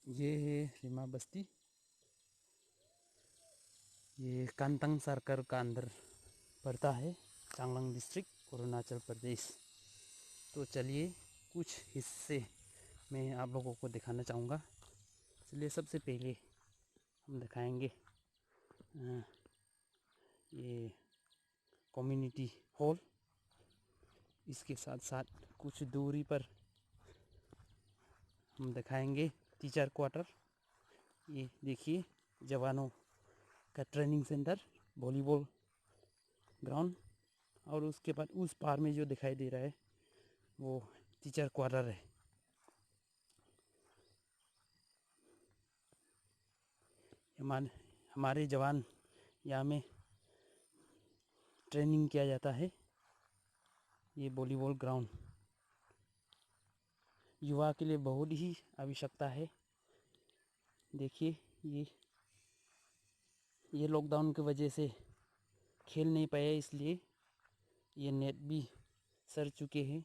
ये है रिमा बस्ती। ये कांतंग सर्कल का अंदर पड़ता है, चांगलांग डिस्ट्रिक्ट, अरुणाचल प्रदेश। तो चलिए कुछ हिस्से मैं आप लोगों को दिखाना चाहूँगा। चलिए सबसे पहले हम दिखाएंगे ये कम्युनिटी हॉल। इसके साथ साथ कुछ दूरी पर हम दिखाएंगे टीचर क्वार्टर। ये देखिए जवानों का ट्रेनिंग सेंटर, वॉलीबॉल ग्राउंड। और उसके बाद उस पार में जो दिखाई दे रहा है वो टीचर क्वार्टर है। हमारे जवान यहाँ में ट्रेनिंग किया जाता है। ये वॉलीबॉल ग्राउंड युवा के लिए बहुत ही आवश्यकता है। देखिए ये लॉकडाउन की वजह से खेल नहीं पाए, इसलिए ये नेट भी सर चुके हैं।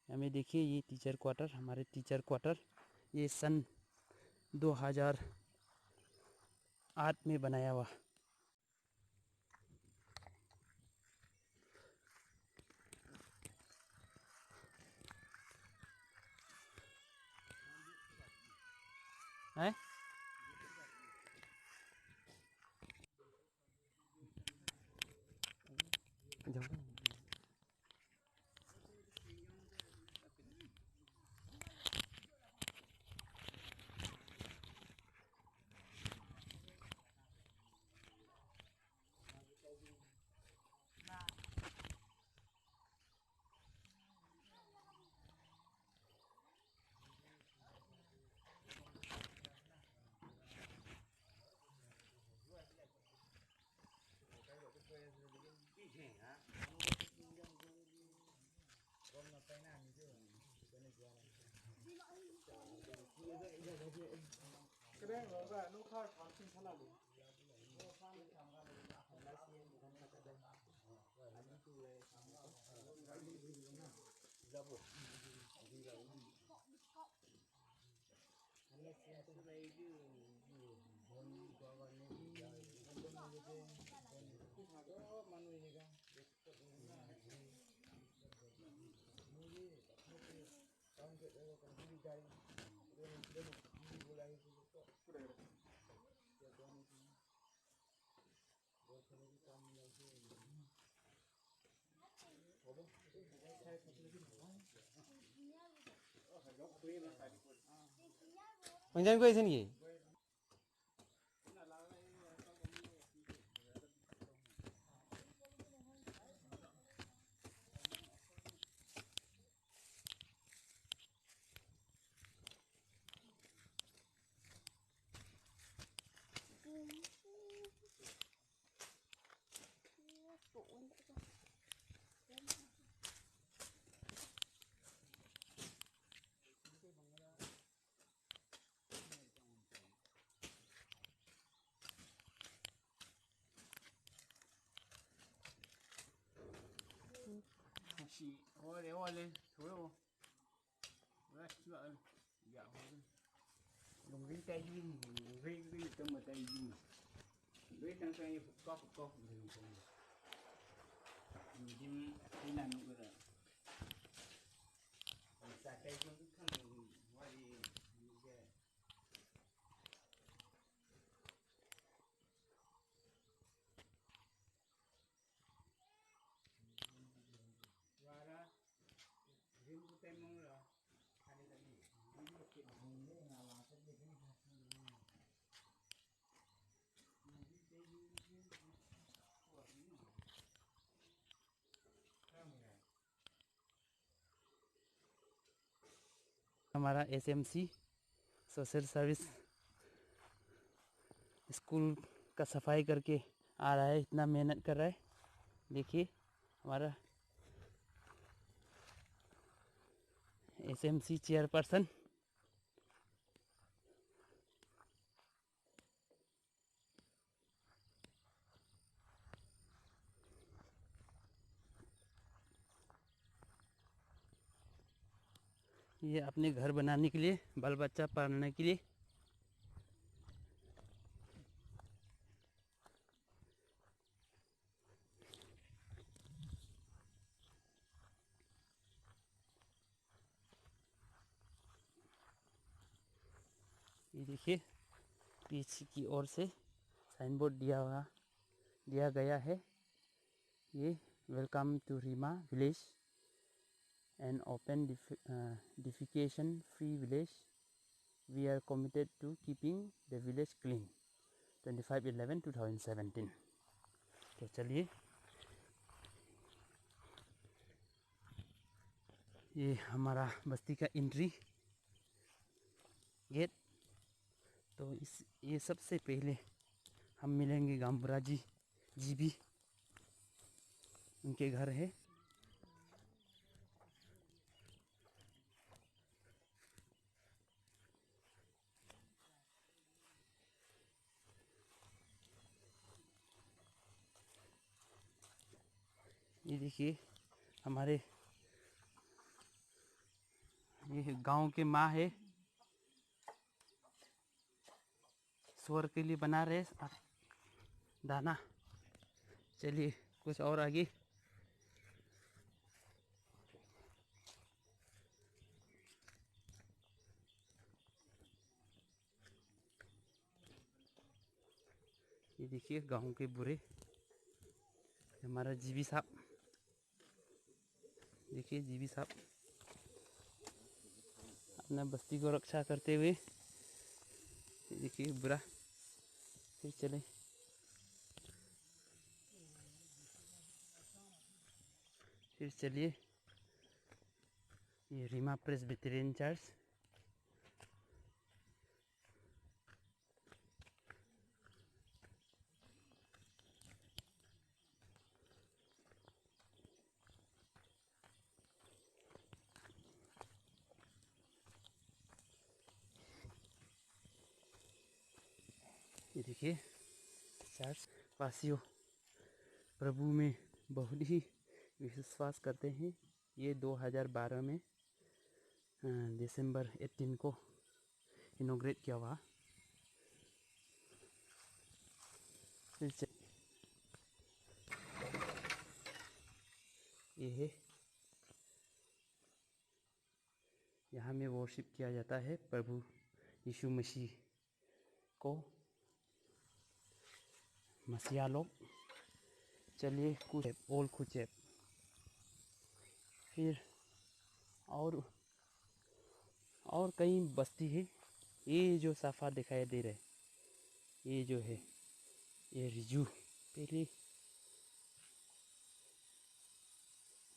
हमें देखिए ये टीचर क्वार्टर, हमारे टीचर क्वार्टर ये सन 2008 में बनाया हुआ। है पंजाब को ऐसे नहीं है। Olha, olha, thôi rồi, chuyện dạo dùng cái tay duyên, cái tâm mà tay duyên, cái tăng tay phục cốc thì dùng cái này nó rồi, xài tay duyên cái khăn ngoài cái và ra riêng cái tay mông rồi, hay là gì, cái chuyện nào là cái gì cái हमारा SMC social service school का सफाई करके आ रहा है, इतना मेहनत कर रहा है। देखिए हमारा एसएमसी चेयरपर्सन। ये अपने घर बनाने के लिए, बाल बच्चा पालने के लिए। ये देखिए पीछे की ओर से साइन बोर्ड दिया गया है। ये welcome to Rima village and open defecation free village, we are committed to keeping the village clean, 25/11/2017। तो चलिए ये हमारा बस्ती का एंट्री गेट। तो ये सबसे पहले हम मिलेंगे गांबुरा जी भी, उनके घर है। ये देखिए हमारे ये गांव के माँ है, सुअर के लिए बना रहे दाना। चलिए कुछ और आगे। ये देखिए गांव के बूढ़े, हमारा जीवी साहब, देखिए जीवी साहब अपना बस्ती को रक्षा करते हुए। ये देखिए बुरा, फिर चले। फिर चलिए ये रीमा प्रेस्बिटेरियन चर्च। ये देखिए चर्च वासियों प्रभु में बहुत ही विश्वास करते हैं। ये 2012 में दिसंबर 18 को इनॉग्रेट किया हुआ। ये है, यहाँ में वर्शिप किया जाता है प्रभु यीशु मसीह को, मसीहा लोग। चलिए कुछ ओल खुचेप, फिर और कई बस्ती है। ये जो साफा दिखाई दे रहा है, ये जो है ये रिजू पहले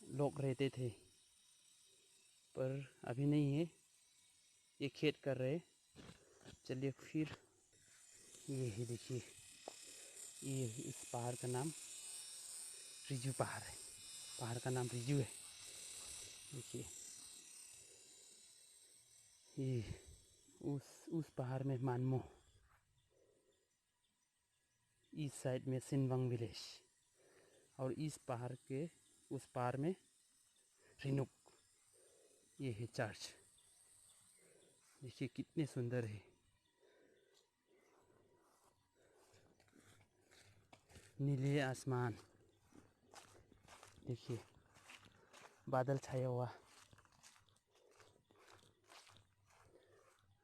लोग रहते थे, पर अभी नहीं है, ये खेत कर रहे। चलिए फिर ये है, देखिए ये इस पहाड़ का नाम रिजू पहाड़ है, पहाड़ का नाम रिजू है। देखिए ये उस पहाड़ में मानमो, इस साइड में सिनवंग विलेज, और इस पहाड़ के उस पार में रिनुक। ये है चर्च, देखिए कितने सुंदर है। नीले आसमान, देखिए बादल छाया हुआ।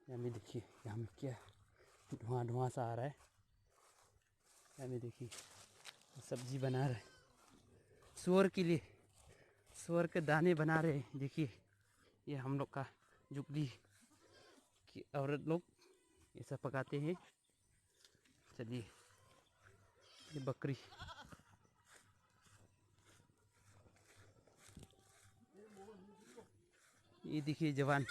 यहाँ में देखिए, यहाँ में क्या धुआं सा आ रहा है। यहाँ में देखिए सब्जी बना रहे, सुअर के लिए सुअर के दाने बना रहे। देखिए ये हम लोग का जुगली की औरत लोग ऐसा पकाते हैं। चलिए ये बकरी, ये देखिए जवान,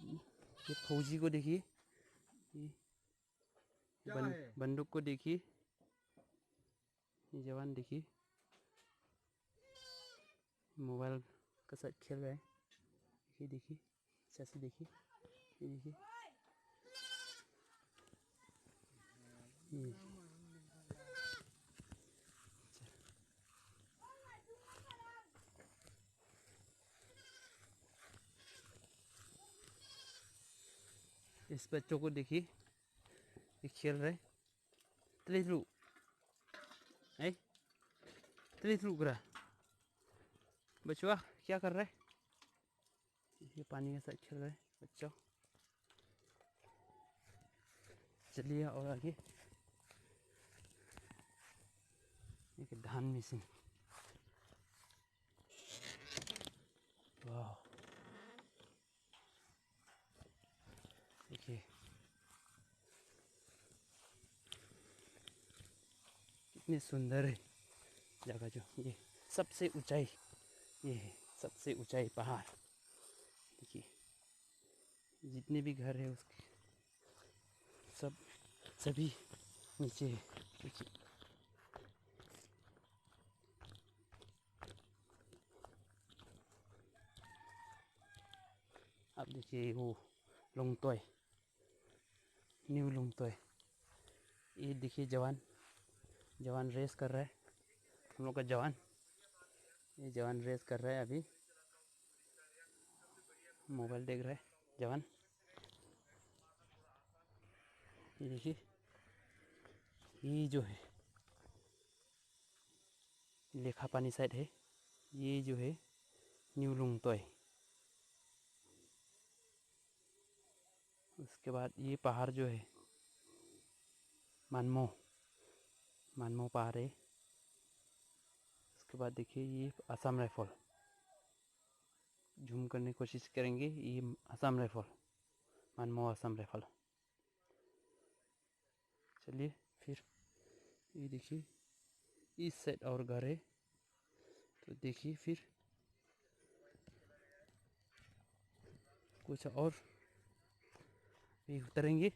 ये फौजी को देखिए, ये बंदूक को देखिए, ये जवान देखिए मोबाइल के साथ खेल रहा है। ये देखिए चाची, देखिए ये देखिए ये इस बच्चों को देखिए, ये खेल रहे। तलीतलू है, तलीतलू करा बचवा क्या कर रहा है? ये पानी के साथ खेल रहे बच्चों। चलिए और आगे। एक धान मशीन, वाह देखिए कितनी सुंदर है जगह। जो ये सबसे ऊंचाई, ये है सबसे ऊंचाई पहाड़। देखिए जितने भी घर है उसके सभी नीचे है। देखिए अब देखिए वो लुंगतोय, न्यू लुंगतोय। ये देखिए जवान रेस कर रहा है। हम लोग का जवान, ये जवान रेस कर रहा है। अभी मोबाइल देख रहा है जवान। ये देखिए, ये जो है लेखा पानी साइड है, ये जो है न्यू लुंगतोय। उसके बाद ये पहाड़ जो है मानमो पहाड़ है। उसके बाद देखिए ये असम राइफल, जूम करने की कोशिश करेंगे। ये असम राइफल, मानमो असम राइफल। चलिए फिर ये देखिए इस साइड और घर है, तो देखिए फिर कुछ और भी उतरेंगे।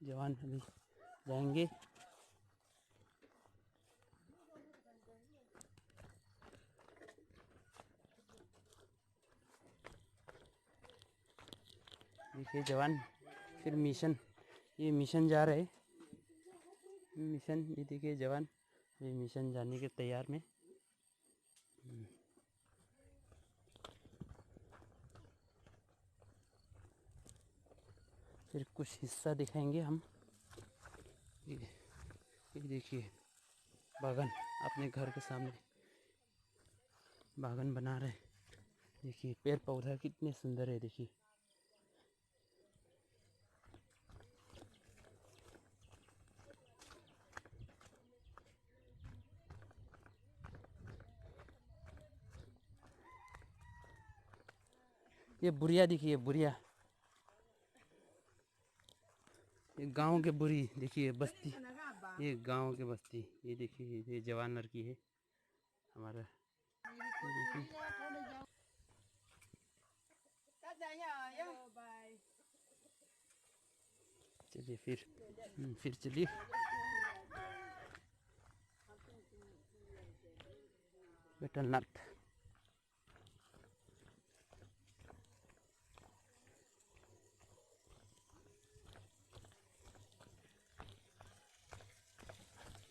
जवान अभी जाएंगे। देखिए जवान फिर मिशन, ये मिशन जा रहे मिशन। ये देखिए जवान ये मिशन जाने के तैयार में। फिर कुछ हिस्सा दिखाएंगे हम। ये देखिए बागान, अपने घर के सामने बागान बना रहे। देखिए पेड़ पौधा कितने सुंदर है। देखिए ये बुढ़िया, देखिए बुढ़िया, ये गांव के बुरी देखिए बस्ती, ये गांव के बस्ती। ये देखिए ये जवान लड़की है हमारा। चलिए फिर चलिए। बेटा नट,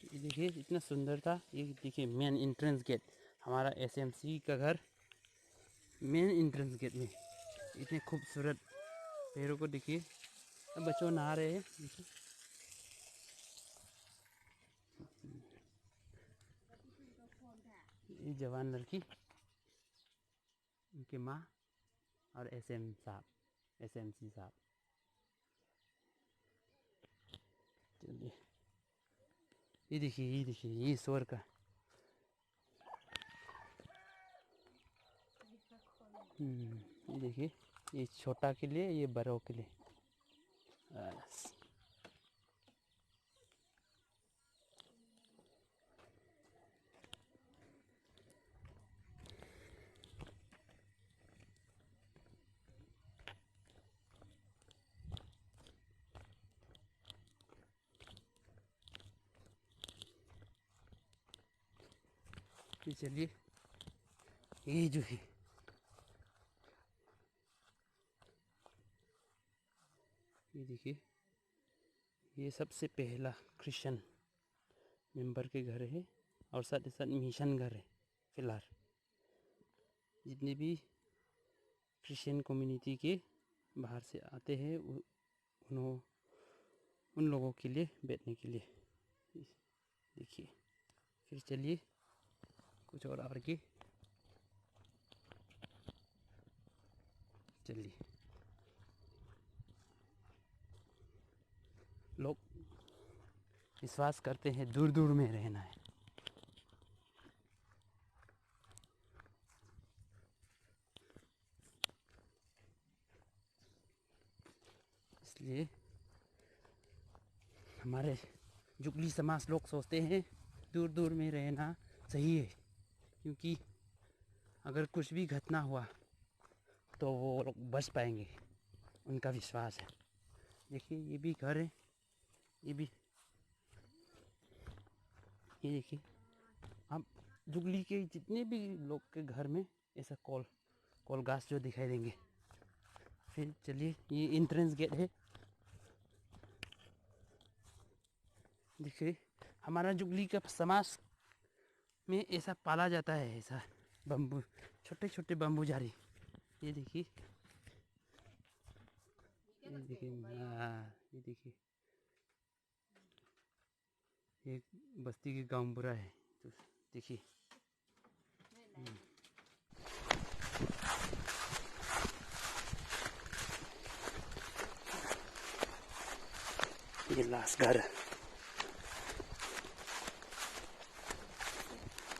ये देखिए इतना सुंदर था। ये देखिए मेन एंट्रेंस गेट, हमारा एसएमसी का घर मेन एंट्रेंस गेट में। इतने खूबसूरत पेड़ों को देखिए। अब बच्चों नहा रहे हैं। ये जवान लड़की, उनकी माँ और एसएमसी साहब। चलिए ये देखिए ये ईश्वर का। ये देखिए, ये छोटा के लिए, ये बड़ों के लिए। बस ये चलिए, ये जो है ये देखिए, ये सबसे पहला क्रिश्चियन मेंबर के घर है और साथ ही साथ मिशन घर है। फिलहाल जितने भी क्रिश्चियन कम्युनिटी के बाहर से आते हैं उन लोगों के लिए बैठने के लिए। देखिए, फिर चलिए कुछ और आगे चलिए। लोग विश्वास करते हैं दूर दूर में रहना है। इसलिए हमारे जुगली समाज लोग सोचते हैं दूर दूर में रहना सही है, क्योंकि अगर कुछ भी घटना हुआ तो वो लोग बच पाएंगे, उनका विश्वास है। देखिए, ये भी घर है, ये देखिए। आप जुगली के जितने भी लोग के घर में ऐसा कोल घास जो दिखाई देंगे। फिर चलिए, ये एंट्रेंस गेट है। देखिए, हमारा जुगली का समाज में ऐसा पाला जाता है, ऐसा बम्बू, छोटे छोटे बम्बू झाड़ी। ये देखिए, ये देखिए, ये देखिए, एक बस्ती के गांव बुरा है। तो देखिए, ये लास्ट घर।